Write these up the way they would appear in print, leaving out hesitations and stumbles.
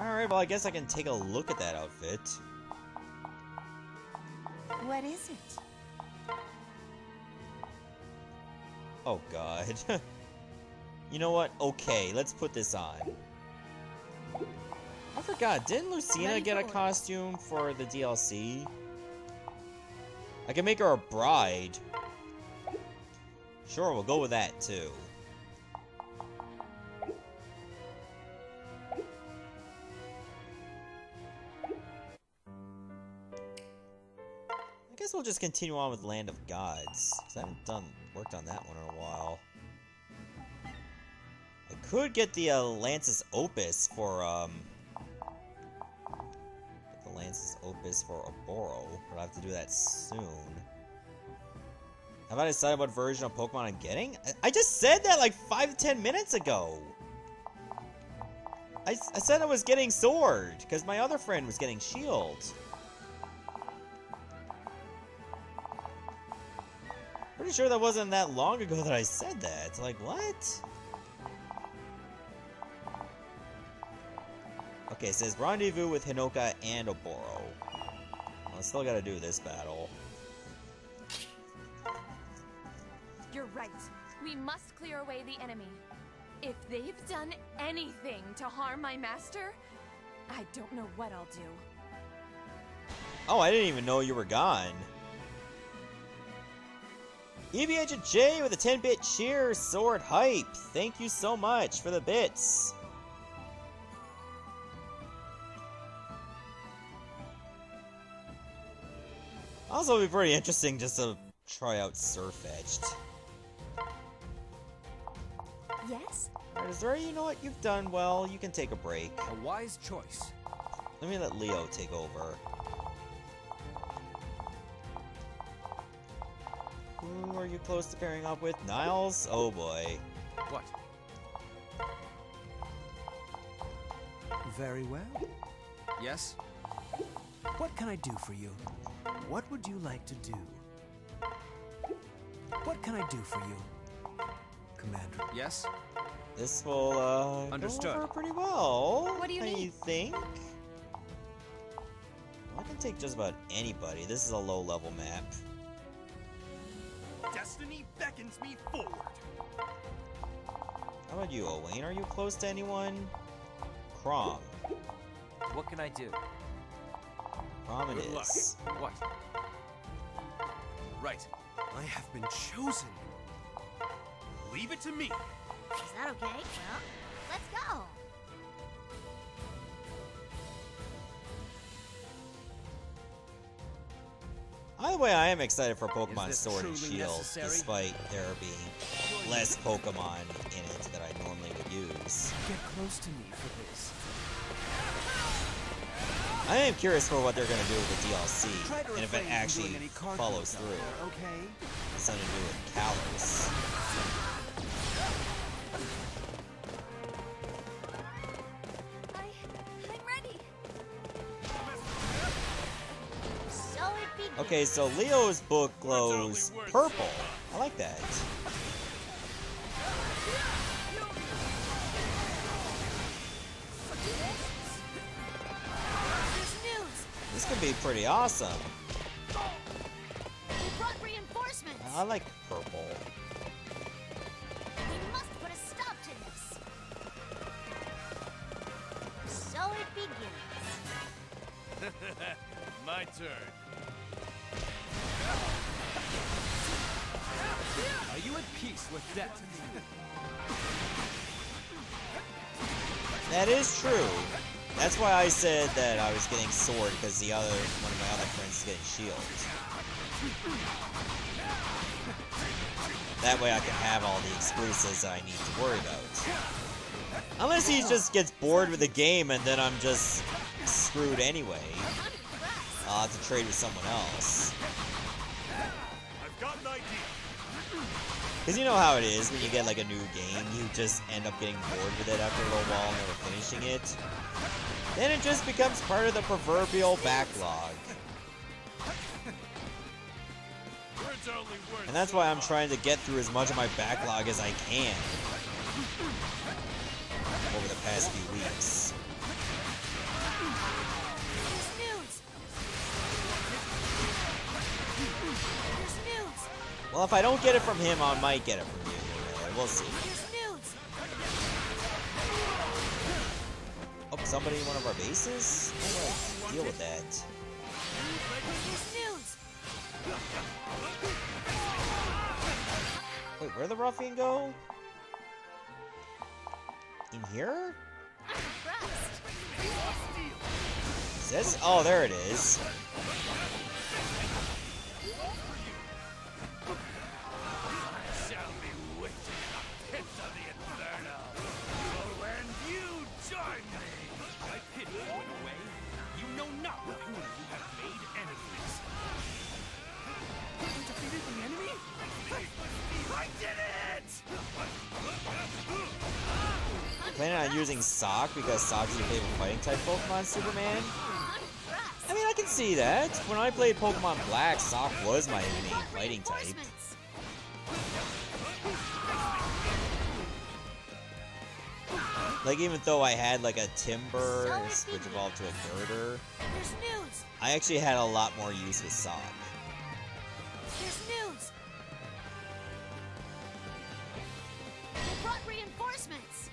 Alright, well I guess I can take a look at that outfit. What is it? Oh god. You know what? Okay, let's put this on. I forgot, didn't Lucina get a costume for the DLC? I can make her a bride. Sure, we'll go with that too. I guess we'll just continue on with Land of Gods, because I haven't worked on that one in a while. I could get the Lance's Opus for Oboro, but I have to do that soon. Have I decided what version of Pokemon I'm getting? I just said that like 5 to 10 minutes ago! I said I was getting Sword, because my other friend was getting Shield. Pretty sure that wasn't that long ago that I said that. Like, what? Okay, it says rendezvous with Hinoka and Oboro. Well, I still gotta do this battle. You're right. We must clear away the enemy. If they've done anything to harm my master, I don't know what I'll do. Oh, I didn't even know you were gone. EV Agent J with a 10-bit cheer, sword hype. Thank you so much for the bits. Also, it'd be pretty interesting just to try out Surfetched. Yes? Alright, Azura, you know what? You've done well. You can take a break. A wise choice. Let me let Leo take over. Who are you close to pairing up with? Niles? Oh boy. What? Very well. Yes? What can I do for you? What would you like to do? What can I do for you, Commander? Yes? This will, Understood. go over pretty well. What do you need? think? I can take just about anybody. This is a low-level map. Destiny beckons me forward. How about you, Owain? Are you close to anyone? Crom. What can I do? Crom it Good luck. is. What? Right. I have been chosen. Leave it to me. Is that okay? Well, let's go. Either way, I am excited for Pokemon this Sword and truly Shield, necessary? despite there being less Pokemon in it that I normally would use. Get close to me for this. I am curious for what they're going to do with the DLC, Try to and if it refrain from actually doing any card follows tricks out through. there, okay? Something to do with Kalos. I'm ready. So it begins. Okay, so Leo's book glows purple. I like that. There's news. This could be pretty awesome. We brought reinforcements. I like purple. We must put a stop to this. So it begins. My turn. Are you at peace with death? That is true. That's why I said that I was getting Sword, because one of my other friends is getting Shield. That way I can have all the exclusives that I need to worry about. Unless he just gets bored with the game and then I'm just screwed anyway. I'll have to trade with someone else. I've got an idea. Because you know how it is when you get like a new game, you just end up getting bored with it after a little while and never finishing it. Then it just becomes part of the proverbial backlog. Words are only words. And that's why I'm trying to get through as much of my backlog as I can over the past few weeks. Well, if I don't get it from him, I might get it from you. We'll see. Here's Nudes. Oh, somebody in one of our bases? How do I deal with that? Here's Nudes. Wait, where'd the ruffian go? In here? I'm impressed. Is this? Oh, there it is. Shall be waiting in the pits of the inferno. For when you join me, I pity you in a way. You know not with whom you have made enemies. You defeated the enemy? I did it! Planning on using Sock because Sock's your favorite fighting type Pokemon, Superman? I'm impressed. I mean, I can see that. When I played Pokemon Black, Sock was my main fighting type. Reinforcements. Like, even though I had like a Timber, which evolved to a Girder, There's Nudes. I actually had a lot more use with Sock. There's Nudes. They brought reinforcements.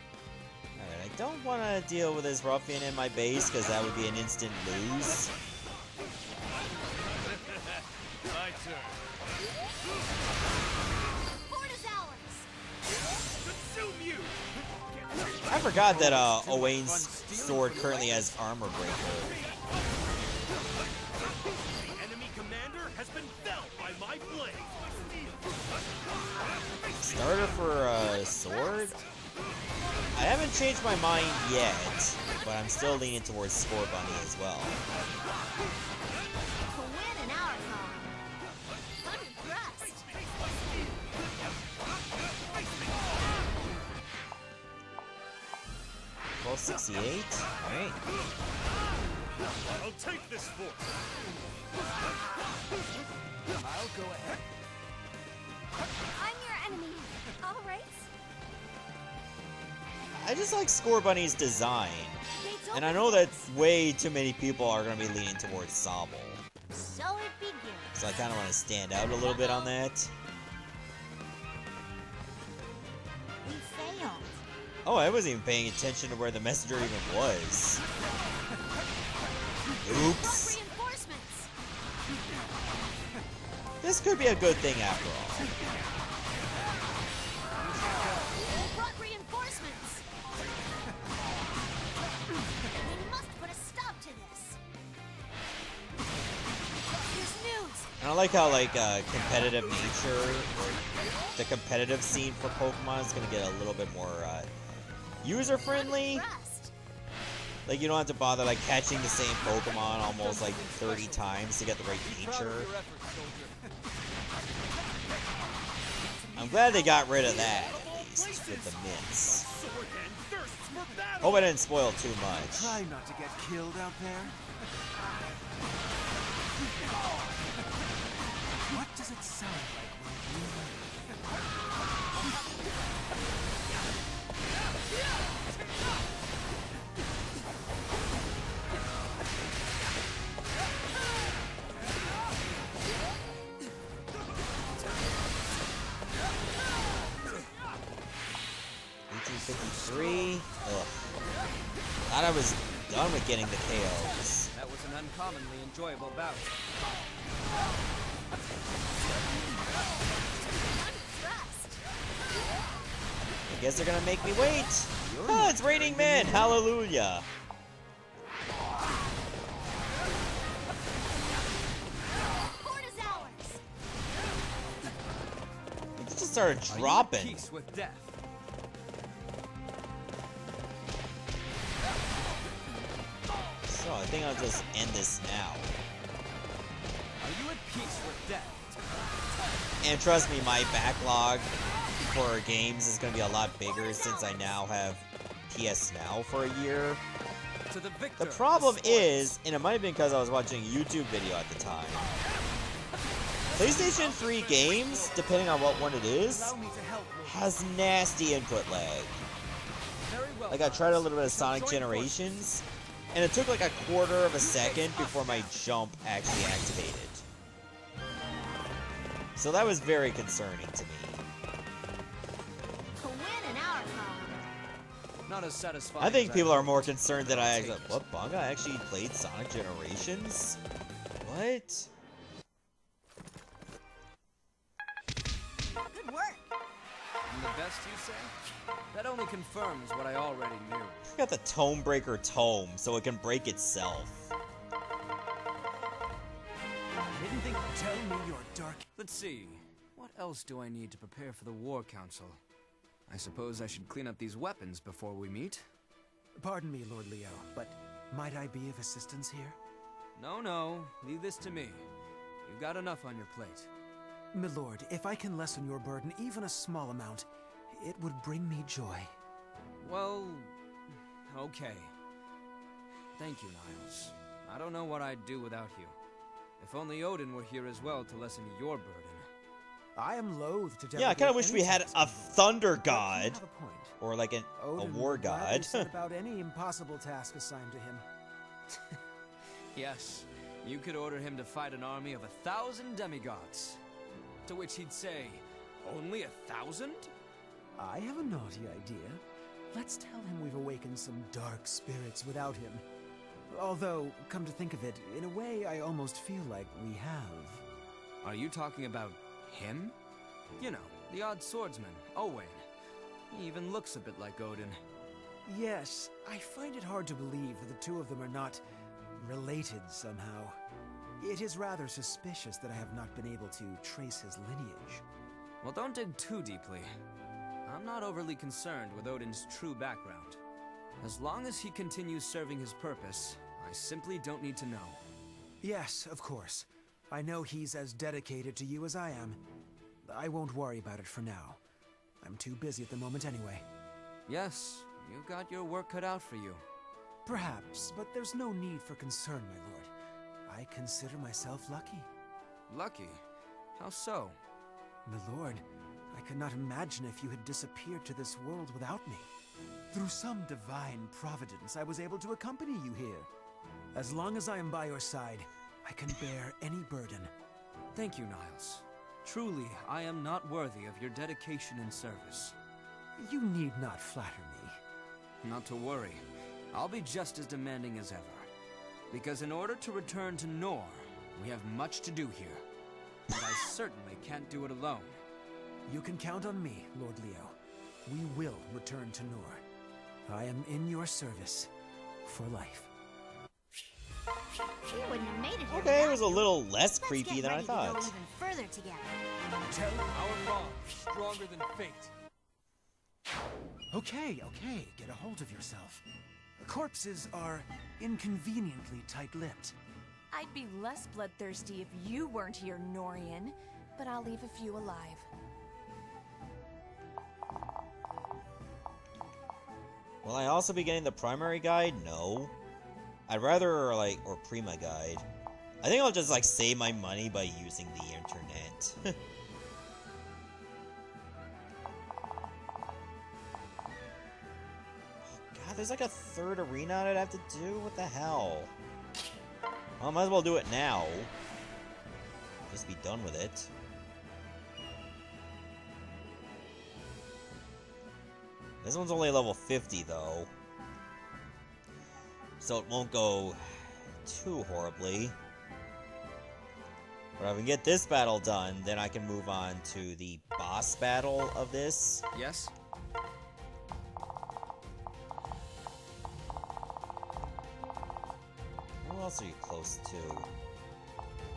Alright, I don't want to deal with this ruffian in my base because that would be an instant lose. My turn. Fort is ours. Consume you! I forgot that Owain's sword currently has Armor Breaker. The enemy commander has been felled by my blade. Starter for a sword? I haven't changed my mind yet, but I'm still leaning towards Scorbunny as well. To win in our cause. I'm impressed. 1268? Alright. I'll take this force. I'll go ahead. I'm your enemy. All right. I just like Scorbunny's design. Gates And I open. know that way too many people are going to be leaning towards Sobble. So it begins. So I kind of want to stand out a little bit on that. We failed. Oh, I wasn't even paying attention to where the messenger even was. Brought Oops. reinforcements. This could be a good thing after all. They brought reinforcements. We must put a stop to this. Here's Nudes. And I like how, like, competitive nature, or the competitive scene for Pokemon is going to get a little bit more, user-friendly. Impressed. Like, you don't have to bother, like, catching the same Pokemon almost, like, 30 times to get the right nature. I'm glad they got rid of that, at least, with the mints. Swordhand thirsts for battle. Hope I didn't spoil too much. Try not to get killed out there. What does it sound like when $18.53. Ugh. Thought I was done with getting the KOs. That was an uncommonly enjoyable bout. I'm impressed. I guess they're gonna make me wait. Oh, it's raining men. Hallelujah. Fort is ours. It just started Are you at dropping. peace with death? So I think I'll just end this now. Are you at peace with death? And trust me, my backlog for games is going to be a lot bigger since I now have PS Now for a year. To the victor. The problem is, and it might have been because I was watching a YouTube video at the time, PlayStation 3 games, depending on what one it is, allow me to help me. has nasty input lag. Very well. Like, I tried a little bit of Sonic Generations, and it took like a quarter of a second before my jump actually activated. So that was very concerning to me. To win in our cause. Not as satisfying. I think as people are hoped, more concerned that I but I'll take it. what, Banga actually played Sonic Generations? What? Good work. I'm the best, you say? That only confirms what I already knew. I got the Tome Breaker Tome, so it can break itself. Didn't think. Tell me your dark. Let's see. What else do I need to prepare for the War Council? I suppose I should clean up these weapons before we meet. Pardon me, Lord Leo, but might I be of assistance here? No, leave this to me. You've got enough on your plate. Milord, if I can lessen your burden even a small amount, it would bring me joy. Well, okay. Thank you, Niles. I don't know what I'd do without you. If only Odin were here as well to lessen your burden. I am loath to Yeah, I kind of delegate wish we any had task a on you, thunder but you god. have a point. Or like a Odin war would gladly god. set about any impossible task assigned to him. Yes, you could order him to fight an army of 1,000 demigods. To which he'd say, only 1,000? I have a naughty idea. Let's tell him we've awakened some dark spirits without him. Although, come to think of it, in a way I almost feel like we have. Are you talking about him? You know, the odd swordsman, Owain. He even looks a bit like Odin. Yes, I find it hard to believe that the two of them are not related somehow. It is rather suspicious that I have not been able to trace his lineage. Well, don't dig too deeply. I'm not overly concerned with Odin's true background. As long as he continues serving his purpose, I simply don't need to know. Yes, of course. I know he's as dedicated to you as I am. I won't worry about it for now. I'm too busy at the moment anyway. Yes, you've got your work cut out for you. Perhaps, but there's no need for concern, my lord. I consider myself lucky. Lucky? How so? My lord, I could not imagine if you had disappeared to this world without me. Through some divine providence, I was able to accompany you here. As long as I am by your side, I can bear any burden. Thank you, Niles. Truly, I am not worthy of your dedication and service. You need not flatter me. Not to worry. I'll be just as demanding as ever. Because in order to return to Nor, we have much to do here. And I certainly can't do it alone. You can count on me, Lord Leo. We will return to Nor. I am in your service for life. We wouldn't have made it here. Okay, it without was a you. little less Let's creepy get than I ready thought. To go even further together. Tell our bond stronger than fate. Okay, get a hold of yourself. Corpses are inconveniently tight-lipped. I'd be less bloodthirsty if you weren't here, Norian, but I'll leave a few alive. Will I also be getting the primary guide? No. I'd rather, or Prima guide. I think I'll just, save my money by using the internet. God, there's a third arena I'd have to do? What the hell? Well, I might as well do it now. Just be done with it. This one's only level 50, though. So it won't go too horribly. But if I can get this battle done, then I can move on to the boss battle of this. Yes? Who else are you close to?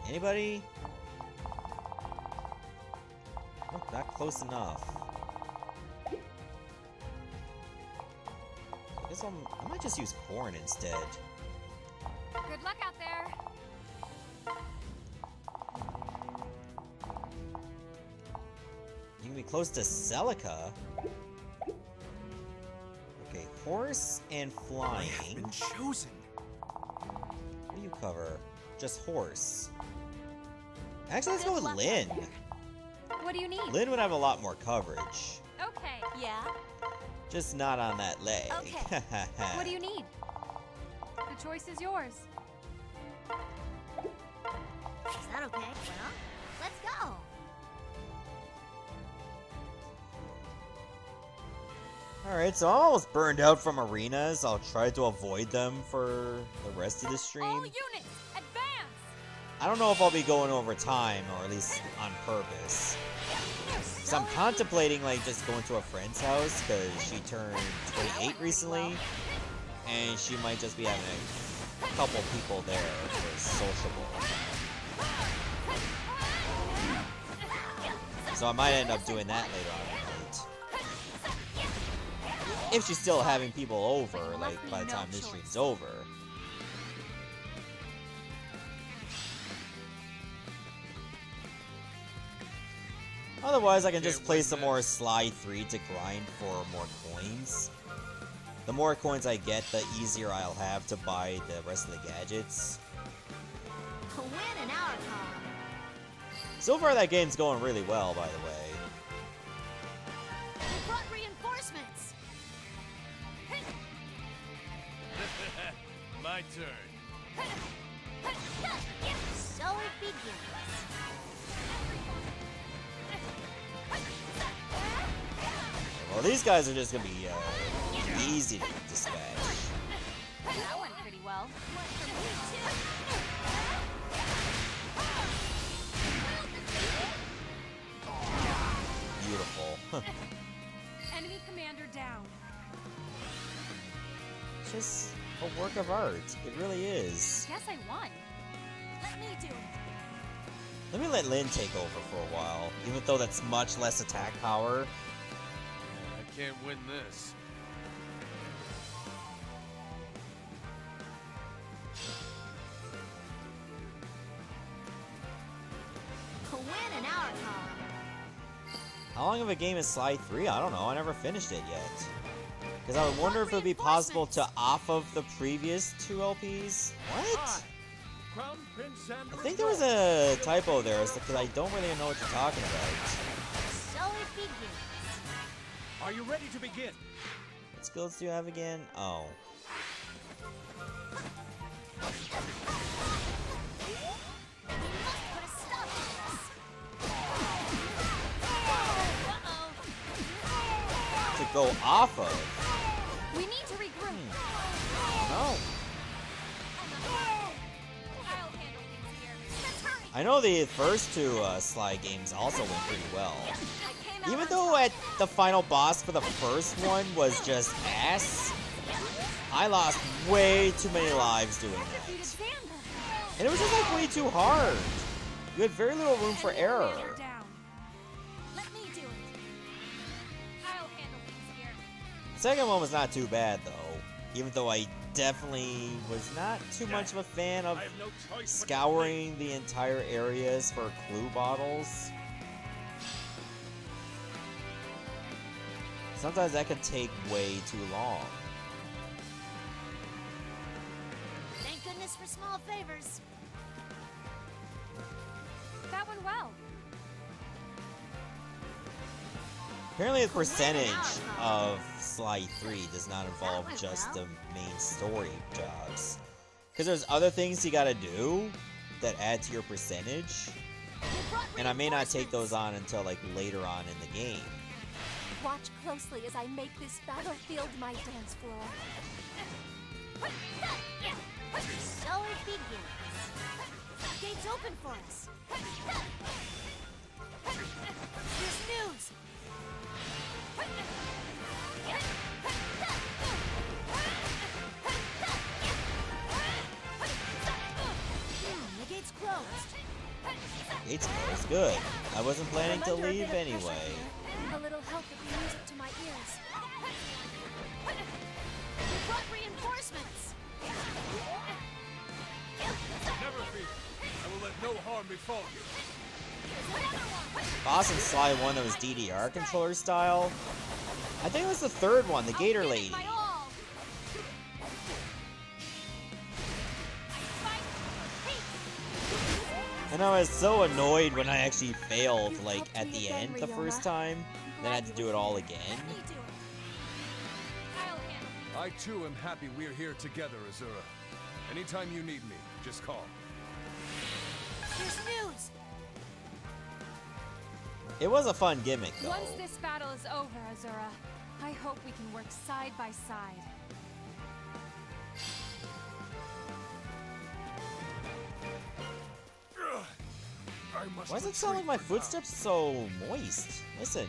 Anybody? Nope, not close enough. I guess I might just use corn instead. Good luck out there! You can be close to Celica. Okay, horse and flying. I have been chosen. What do you cover? Just horse. Actually, let's go with Good luck Lynn. out there. What do you need? Lynn would have a lot more coverage. Okay. Yeah? Just not on that leg. Okay. What do you need? The choice is yours. Is that okay? Well, let's go. Alright, so I'm almost burned out from arenas. I'll try to avoid them for the rest of the All stream. units, advance! I don't know if I'll be going over time, or at least on purpose. So I'm contemplating, like, just going to a friend's house, because she turned 28 recently, and she might just be having a couple people there for sociable. So I might end up doing that later on tonight. If she's still having people over, like, by the time this stream's over. Otherwise, I can just play some more Sly 3 to grind for more coins. The more coins I get, the easier I'll have to buy the rest of the gadgets. To win an hour call. So far, that game's going really well, by the way. We brought reinforcements. My turn. So it begins. Well, these guys are just gonna be easy to dispatch. That went pretty well. Beautiful. Enemy commander down. It's just a work of art. It really is. Guess I won. Let me do it. Let me let Lynn take over for a while, even though that's much less attack power. I can't win this. To win an hour call. How long of a game is Sly 3? I don't know. I never finished it yet. Because I would wonder if it would be possible to off of the previous 2 LPs. What? Crown Prince and I think there was a typo there, because I don't really know what you're talking about. So it begins. Are you ready to begin? What skills do you have again? Oh. We must put a stop to this. Uh-oh. To go off of? We need to regroup. No. I'll handle things here. Let's hurry. I know the first 2 Sly games also went pretty well. I came out Even on though at the final boss for the first one was just ass, I lost way too many lives doing Defeated that. Xander. And it was just like way too hard. You had very little room for Enemy error. commander down. Let me do it. I'll handle things here. The second one was not too bad though, even though I definitely was not too much of a fan of I have no choice but to scouring the entire areas for clue bottles. Sometimes that could take way too long. Thank goodness for small favors. That went well. Apparently the percentage of Sly 3 does not involve just the main story jobs. Because there's other things you gotta do that add to your percentage. And I may not take those on until like later on in the game. Watch closely as I make this battlefield my dance floor. So it begins. Gates open for us. Here's news. The gate's closed. It's good. I wasn't planning to I'm under a leave bit of pressure anyway. here. A little help with the music to my ears. We brought reinforcements. Never fear. I will let no harm befall you. Boss in Sly 1 that was DDR controller style. I think it was the third one, the Gator I'll give it Lady. my all. And I was so annoyed when I actually failed, like, at the end the first time. Then I had to do it all again. Let me do it. I'll handle things. I too am happy we're here together, Azura. Anytime you need me, just call. Here's news. It was a fun gimmick, though. Once this battle is over, Azura, I hope we can work side by side. Why does it sound like my footsteps so moist? Listen.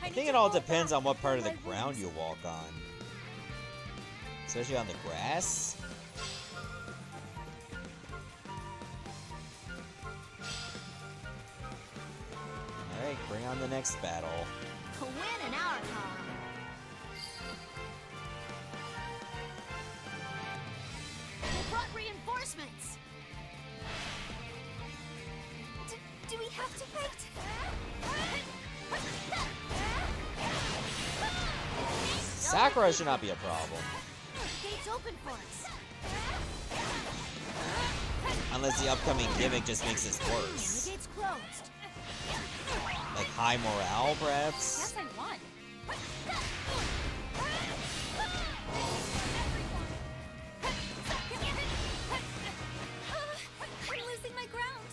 I think it all depends on what part of the ground you walk on. Especially on the grass. Alright, bring on the next battle. A win in our cause. They brought reinforcements. Do we have to fight? Sakura should not be a problem. Gates open for us. Unless the upcoming gimmick just makes this The worse. gate's closed. Like high morale, perhaps? Guess I won. I'm losing my ground.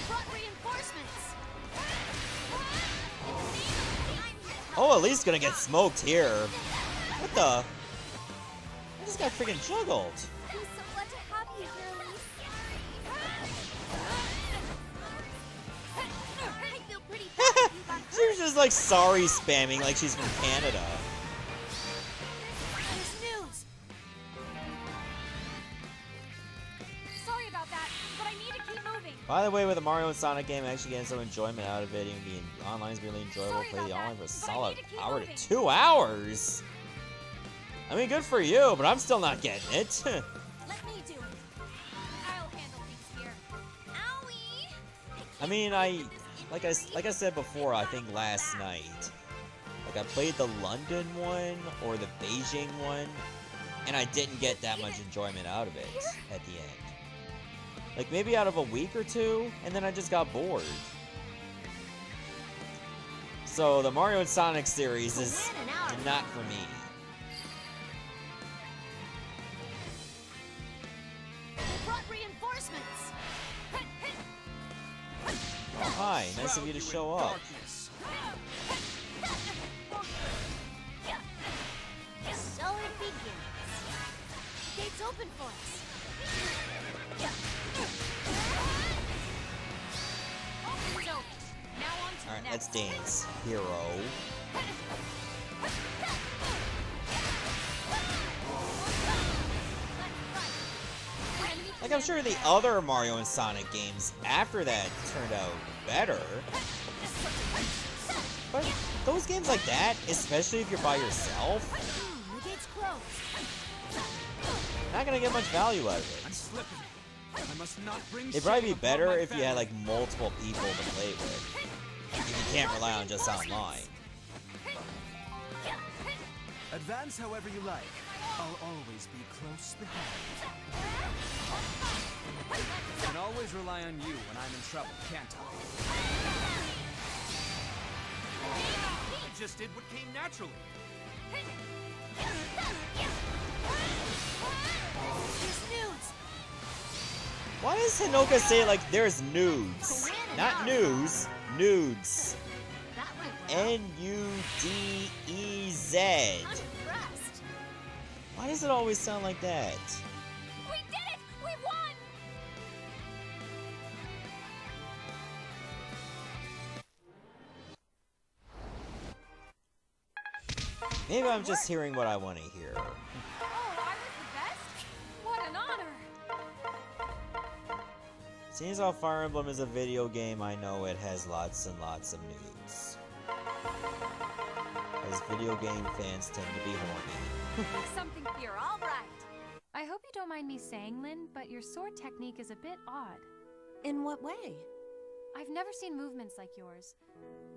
Brought reinforcements. Oh, at least gonna get smoked here. What the? I just got freaking juggled. I'm so glad to have you here, Elise. I feel pretty bad you got She was just like sorry spamming like she's from Canada. There's news. Sorry about that, but I need to keep moving. By the way, with the Mario and Sonic game, I'm actually getting some enjoyment out of it. Even being online is really enjoyable. Sorry Play the about online that, for a but I solid need to keep hour moving. to 2 hours. I mean, good for you, but I'm still not getting it. Let me do it. I'll handle things here. Owie! I mean, like I said before, I think last night, like I played the London one or the Beijing one, and I didn't get that much enjoyment out of it at the end. Like maybe out of a week or two, and then I just got bored. So the Mario and Sonic series is not for me. They brought reinforcements. Oh, hi, nice of you to show up. So it begins. Gates open for us. So, now on to Alright, the let's next. dance, hero. Like, I'm sure the other Mario and Sonic games after that turned out better. But those games like that, especially if you're by yourself, The gate's closed. not gonna get much value out of I'm it. slipping. I must not bring It'd probably shame be upon better my if you had family. like multiple people to play with. If you can't rely on just online. Advance however you like. I'll always be close behind. I can always rely on you when I'm in trouble, can't I? I just did what came naturally. There's news. Why does Hinoka say like there's nudes? Not news, nudes. That went well. N-U-D-E-Z. Unimpressed. Why does it always sound like that? We did it! We won! Maybe I'm just hearing what I want to hear. Oh, I was the best? What an honor! Seeing as how Fire Emblem is a video game, I know it has lots and lots of nudes. As video game fans tend to be horny. Something here, all right. I hope you don't mind me saying, Lynn, but your sword technique is a bit odd. In what way? I've never seen movements like yours.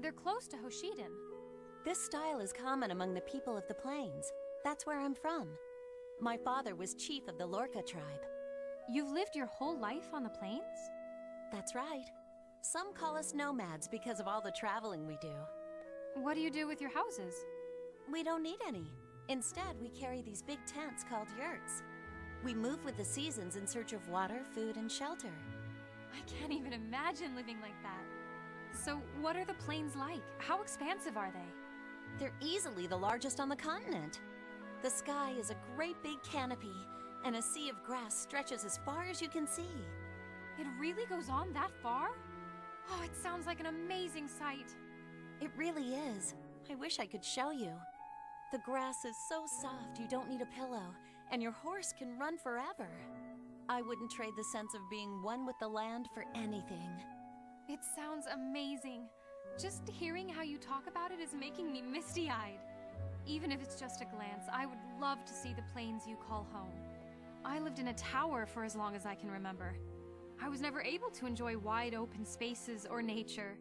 They're close to Hoshiden. This style is common among the people of the plains. That's where I'm from. My father was chief of the Lorca tribe. You've lived your whole life on the plains? That's right. Some call us nomads because of all the traveling we do. What do you do with your houses? We don't need any. Instead, we carry these big tents called yurts. We move with the seasons in search of water, food, and shelter. I can't even imagine living like that. So, what are the plains like? How expansive are they? They're easily the largest on the continent. The sky is a great big canopy, and a sea of grass stretches as far as you can see. It really goes on that far? Oh, it sounds like an amazing sight. It really is. I wish I could show you. The grass is so soft you don't need a pillow, and your horse can run forever. I wouldn't trade the sense of being one with the land for anything. It sounds amazing. Just hearing how you talk about it is making me misty-eyed. Even if it's just a glance, I would love to see the plains you call home. I lived in a tower for as long as I can remember. I was never able to enjoy wide open spaces or nature.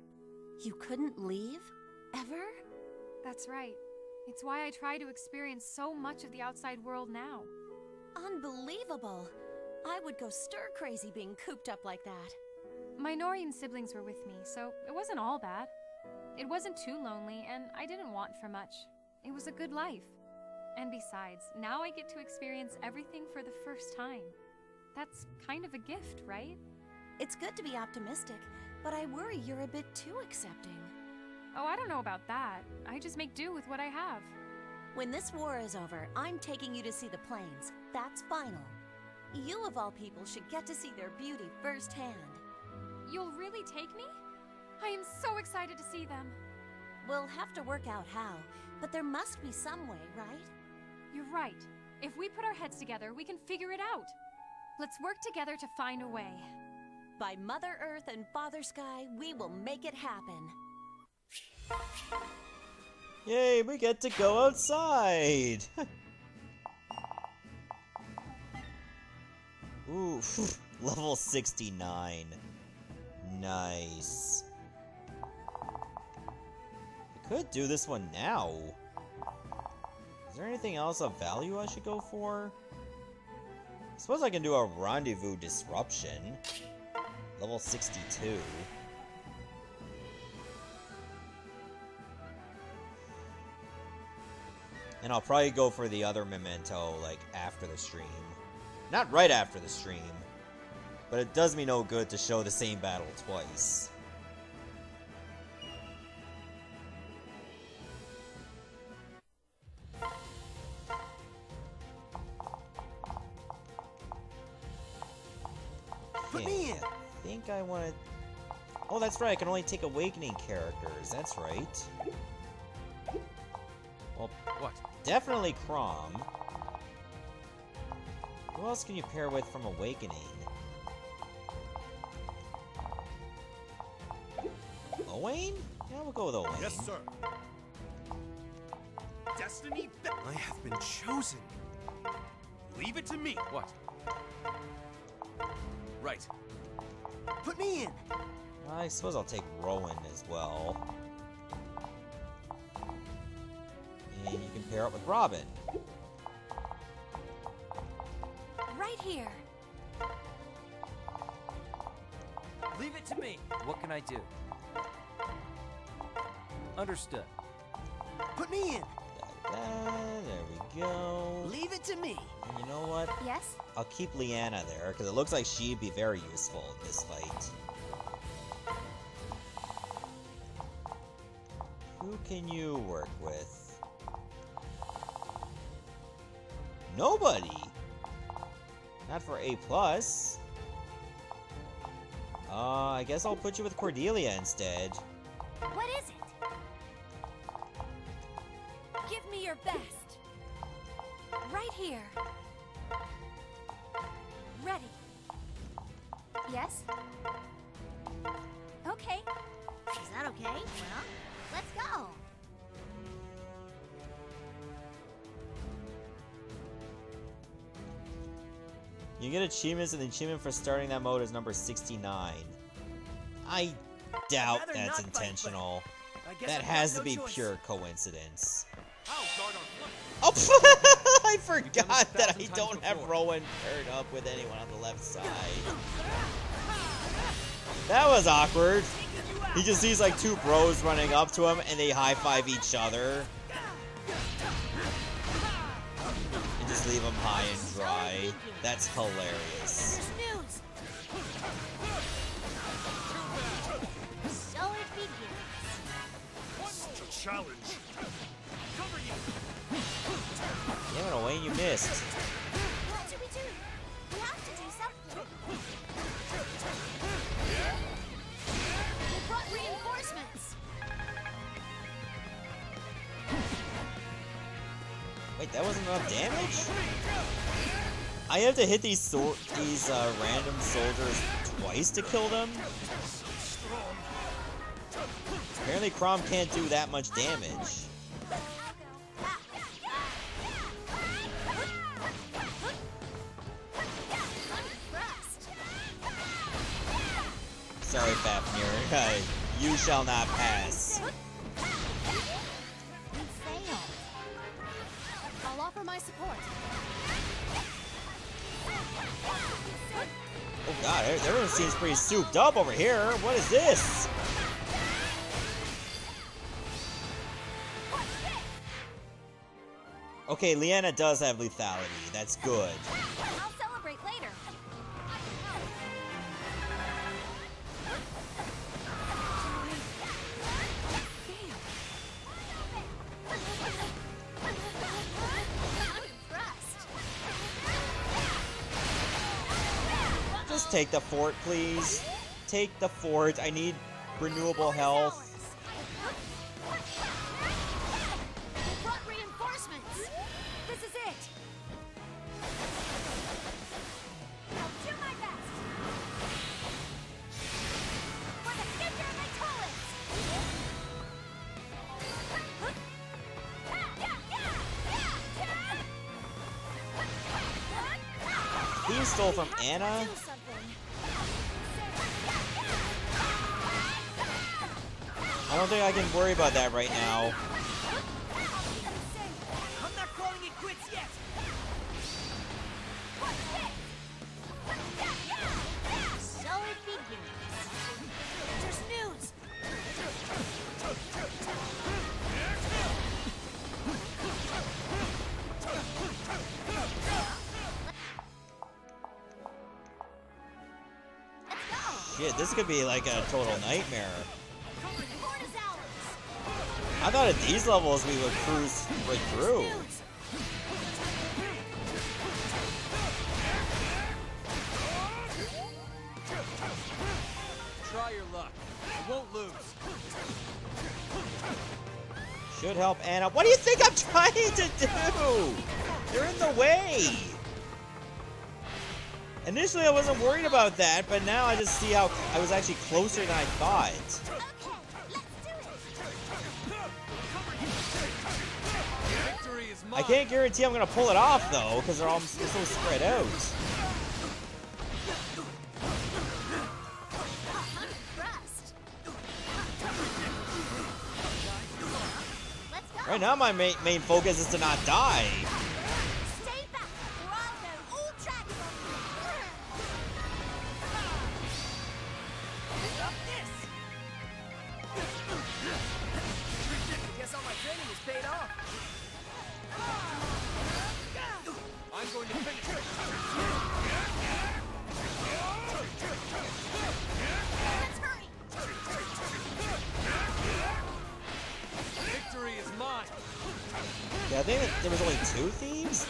You couldn't leave? Ever? That's right. It's why I try to experience so much of the outside world now. Unbelievable! I would go stir-crazy being cooped up like that. My Norian siblings were with me, so it wasn't all bad. It wasn't too lonely, and I didn't want for much. It was a good life. And besides, now I get to experience everything for the first time. That's kind of a gift, right? It's good to be optimistic, but I worry you're a bit too accepting. Oh, I don't know about that. I just make do with what I have. When this war is over, I'm taking you to see the plains. That's final. You, of all people, should get to see their beauty firsthand. You'll really take me? I am so excited to see them. We'll have to work out how, but there must be some way, right? You're right. If we put our heads together, we can figure it out. Let's work together to find a way. By Mother Earth and Father Sky, we will make it happen. Yay, we get to go outside! Ooh, level 69. Nice. I could do this one now. Is there anything else of value I should go for? I suppose I can do a rendezvous disruption. Level 62. And I'll probably go for the other memento, like, after the stream. Not right after the stream. But it does me no good to show the same battle twice. Put me in! I think I want to... Oh, that's right, I can only take awakening characters. That's right. Well, What? definitely Chrom. Who else can you pair with from Awakening? Owain? Yeah, we'll go with Owain. Yes, sir. Destiny, I have been chosen. leave it to me. What? Right. Put me in! I suppose I'll take Rowan as well. And you can pair up with Robin. Right here. Leave it to me. What can I do? Understood. Put me in! There we go. Leave it to me! And you know what? Yes? I'll keep Leanna there, because it looks like she'd be very useful in this fight. Who can you work with? Nobody! Not for A+. I guess I'll put you with Cordelia instead. What is it? Give me your best. Right here. Ready. Yes? Okay. Is that okay? Well, let's go. You get achievements, and the achievement for starting that mode is number 69. I doubt rather that's not fight, but intentional. I guess That I've has got to no be choice. pure coincidence. I'll guard our flank. Oh, I forgot this that 1,000 I times don't have before. Rowan paired up with anyone on the left side. That was awkward. He just sees like two bros running up to him and they high-five each other. And just leave him high and dry. That's hilarious. There's news. So it begins. What's the challenge? Cover you. Damn it, Wayne, you missed. What do we do? We have to do something. They brought reinforcements. Wait, that wasn't enough damage? I have to hit these random soldiers twice to kill them? Apparently Chrom can't do that much damage. Sorry, Fafnir. You shall not pass. We failed. I'll offer my support. Oh god, everyone seems pretty souped up over here. What is this? Okay, Leanna does have lethality. That's good. I'll celebrate later. I'm impressed. Just take the fort, please. Take the fort. I need renewable health. Brought reinforcements. This is it. I'll do my best. For the future of my talents. He stole from Anna. Do something. I don't think I can worry about that right now. I'm not calling it quits yet! So it begins. There's news. Let's go. Shit, this could be like a total nightmare. Fort is ours. I thought at these levels we would cruise right through. News. Try your luck. I won't lose. Should help Anna. What do you think I'm trying to do? You're in the way. Initially I wasn't worried about that, but now I just see how I was actually closer than I thought. Okay, let's do it. Victory is I mine. can't guarantee I'm gonna pull it off though, because they're so spread out. I'm impressed. Let's go. Right now my main focus is to not die. Stay back, or I'll know all tracks of Guess all my training has paid off. I'm going to finish it. Let's hurry. Victory is mine. Yeah, I think that there was only 2 thieves?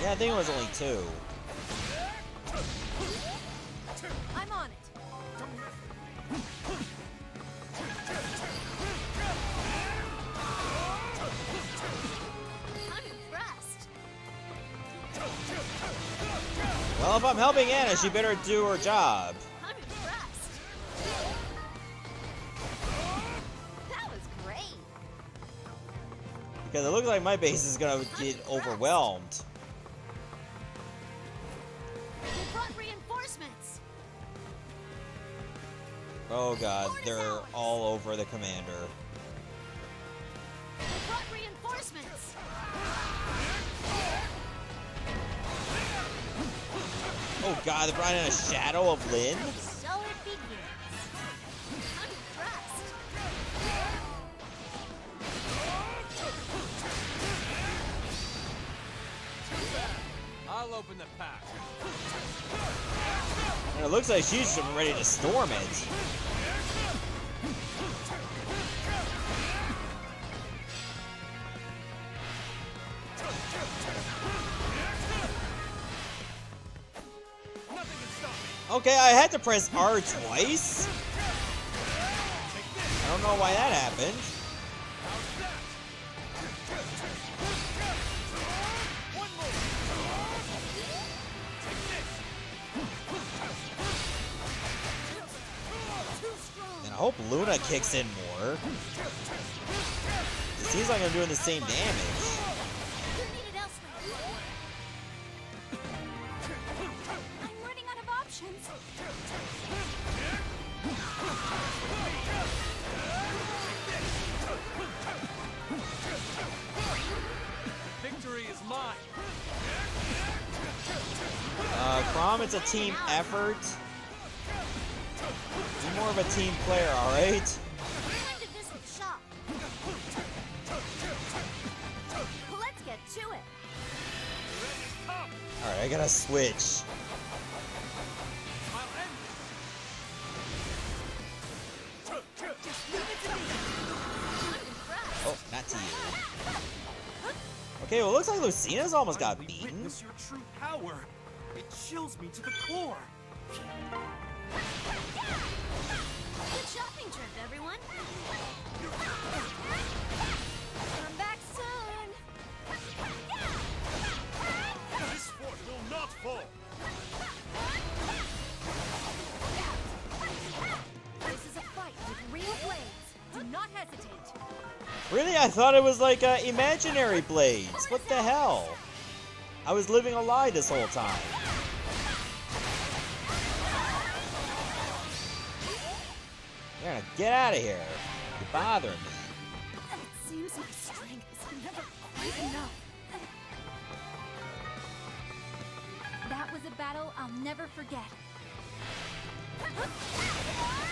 Yeah, I think it was only 2. I'm on it. I'm impressed. Well, if I'm helping Anna, she better do her job. I'm impressed. That was great. Because it looks like my base is gonna get overwhelmed. They brought reinforcements. Oh god, they're all over the commander. They brought reinforcements. Oh god, they brought in a shadow of Lynn? So it begins. I'm impressed. I'll open the pack. And it looks like she's ready to storm it. Okay, I had to press R twice. I don't know why that happened. And I hope Luna kicks in more. It seems like I'm doing the same damage. You're needed elsewhere. I'm running out of options. Victory is mine. Crom, it's a team effort. Be more of a team player, alright? Time to visit the shop. Let's get to it. Alright, I gotta switch. Oh, not to you. Okay, well, it looks like Lucina's almost got beaten. Witness your true power. It chills me to the core. Good shopping trip, everyone. Come back soon. This fort will not fall. This is a fight with real blades. Do not hesitate. Really? I thought it was like imaginary blades. What the hell? I was living a lie this whole time. You're gonna get out of here. You're bothering me. It seems my strength is never quite enough. That was a battle I'll never forget.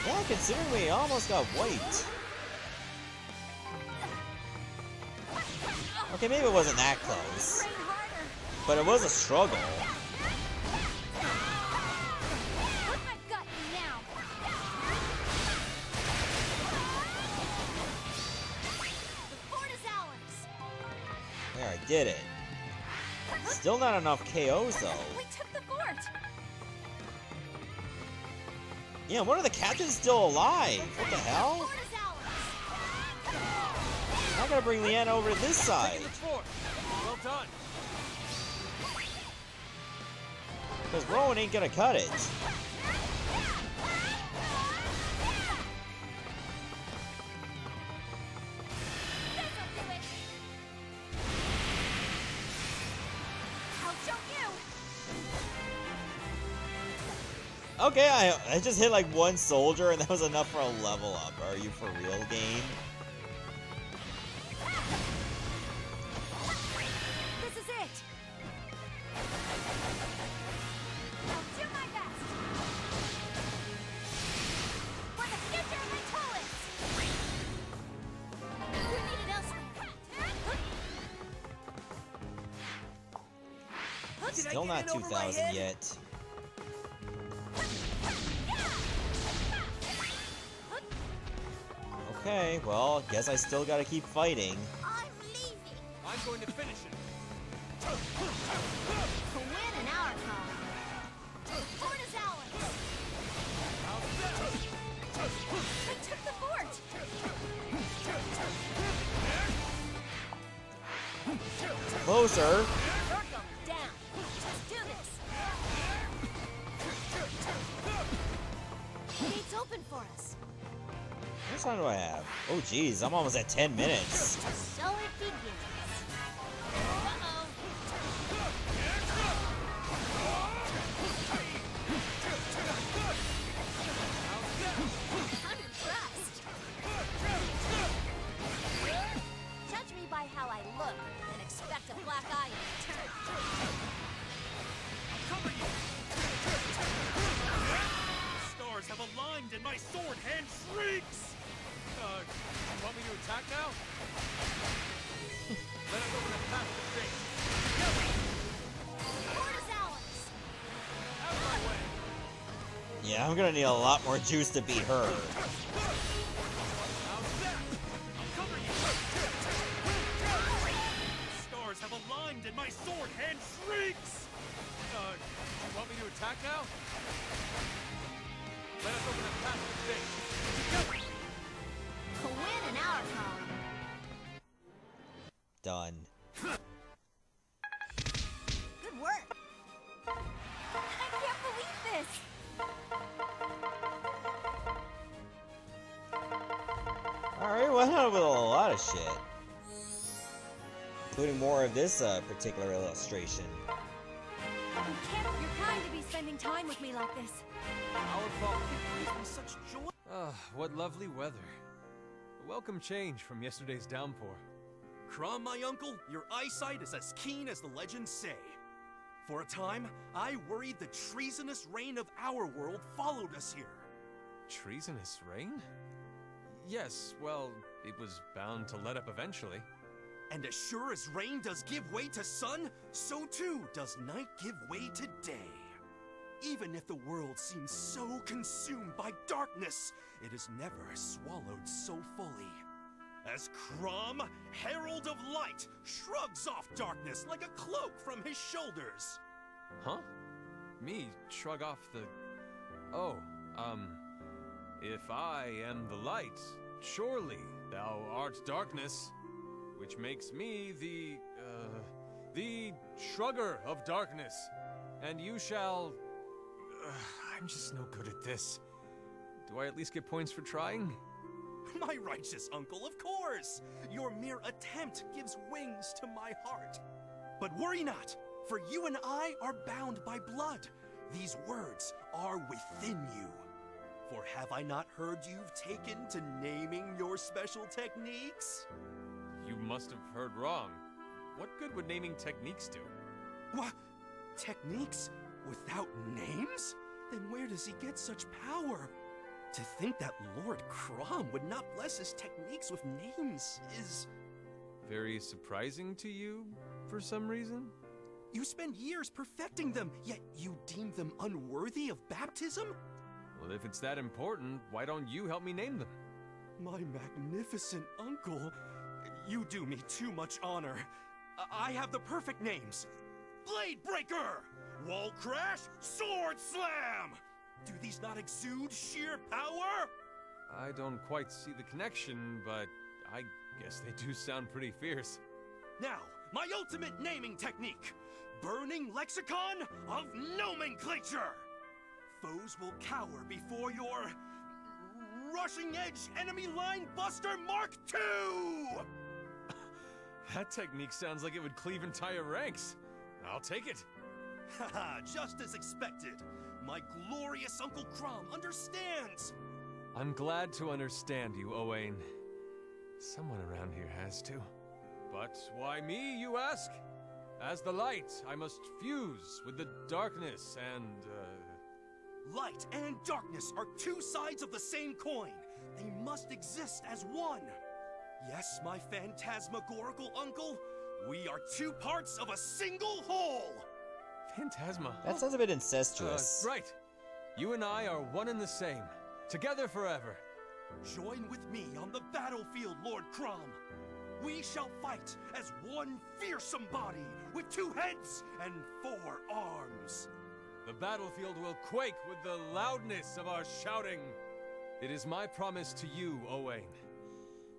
Yeah, considering we almost got wiped. Okay, maybe it wasn't that close. Train harder. But it was a struggle. I've got you now. The fort is ours. There, I did it. Still not enough KOs, though. We took the fort. Yeah, one of the captains still alive. What the hell? Fort is ours. I gotta bring Leanna over to this side. The fort. Well done. Because Rowan ain't gonna cut it. This'll do it. I'll show you. Okay, I just hit like one soldier and that was enough for a level up. Are you for real, game? This is it. I'll do my best. For the future of my toilets. You're needed elsewhere. Still not 2,000 yet. Okay, well, guess I still gotta keep fighting. I'm leaving. I'm going to finish it. To win in our cause. Fort is ours. I took the fort. Closer. You're going down. Let's do this. Gates open for us. How much time do I have? Oh, geez, I'm almost at 10 minutes. So it begins. Uh-oh. I'm impressed. Judge me by how I look and expect a black eye in return. Cover you. Stars have aligned and my sword hand shrieks. You want me to attack now? Yeah, I'm gonna need a lot more juice to beat her. Stars have aligned and my sword hand shrieks! You want me to attack now? Let us open a path to fate. Together! To win an hour column. Done. Good work. I can't believe this. Alright, well, I with a lot of shit. Including more of this particular illustration. You're kind to be spending time with me like this. Our fault. It brings me such joy. Ah, what lovely weather. A welcome change from yesterday's downpour. Crom, my uncle, your eyesight is as keen as the legends say. For a time, I worried the treasonous rain of our world followed us here. Treasonous rain? Yes, well, it was bound to let up eventually. And as sure as rain does give way to sun, so too does night give way to day. Even if the world seems so consumed by darkness, it is never swallowed so fully. As Crom, Herald of Light, shrugs off darkness like a cloak from his shoulders. Huh? Me shrug off the... Oh, if I am the light, surely thou art darkness, which makes me the shrugger of darkness, and you shall... I'm just no good at this. Do I at least get points for trying? My righteous uncle, of course! Your mere attempt gives wings to my heart. But worry not, for you and I are bound by blood. These words are within you. For have I not heard you've taken to naming your special techniques? You must have heard wrong. What good would naming techniques do? What? Techniques? Without names? Then where does he get such power? To think that Lord Crom would not bless his techniques with names is... Very surprising to you, for some reason? You spend years perfecting them, yet you deem them unworthy of baptism? Well, if it's that important, why don't you help me name them? My magnificent uncle, you do me too much honor. I have the perfect names. Blade Breaker! Wall Crash! Sword Slam! Do these not exude sheer power? I don't quite see the connection, but I guess they do sound pretty fierce. Now, my ultimate naming technique. Burning Lexicon of Nomenclature! Foes will cower before your... Rushing Edge Enemy Line Buster Mark II! That technique sounds like it would cleave entire ranks. I'll take it. Haha, just as expected. My glorious Uncle Crom understands! I'm glad to understand you, Owain. Someone around here has to. But why me, you ask? As the light, I must fuse with the darkness and, Light and darkness are two sides of the same coin. They must exist as one. Yes, my phantasmagorical uncle, we are two parts of a single whole! Phantasma. That sounds a bit incestuous. Right. You and I are one and the same. Together forever. Join with me on the battlefield, Lord Crom. We shall fight as one fearsome body with 2 heads and 4 arms. The battlefield will quake with the loudness of our shouting. It is my promise to you, Owain.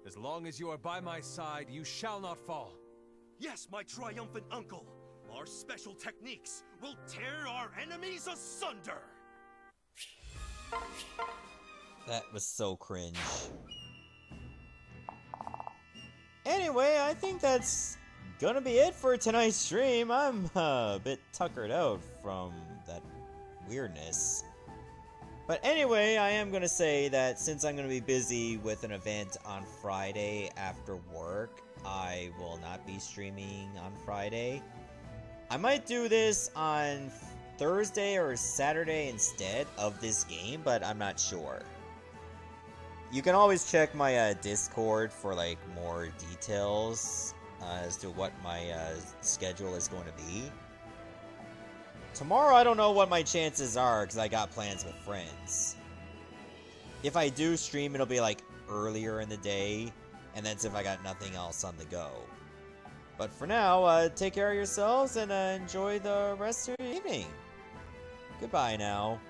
As long as you are by my side, you shall not fall. Yes, my triumphant uncle. Our special techniques will tear our enemies asunder. That was so cringe. Anyway, I think that's gonna be it for tonight's stream. I'm a bit tuckered out from that weirdness. But anyway, I am gonna say that since I'm gonna be busy with an event on Friday after work, I will not be streaming on Friday. I might do this on Thursday or Saturday instead of this game, but I'm not sure. You can always check my Discord for like more details as to what my schedule is going to be. Tomorrow, I don't know what my chances are, because I got plans with friends. If I do stream, it'll be, like, earlier in the day, and that's if I got nothing else on the go. But for now, take care of yourselves, and enjoy the rest of your evening. Goodbye now.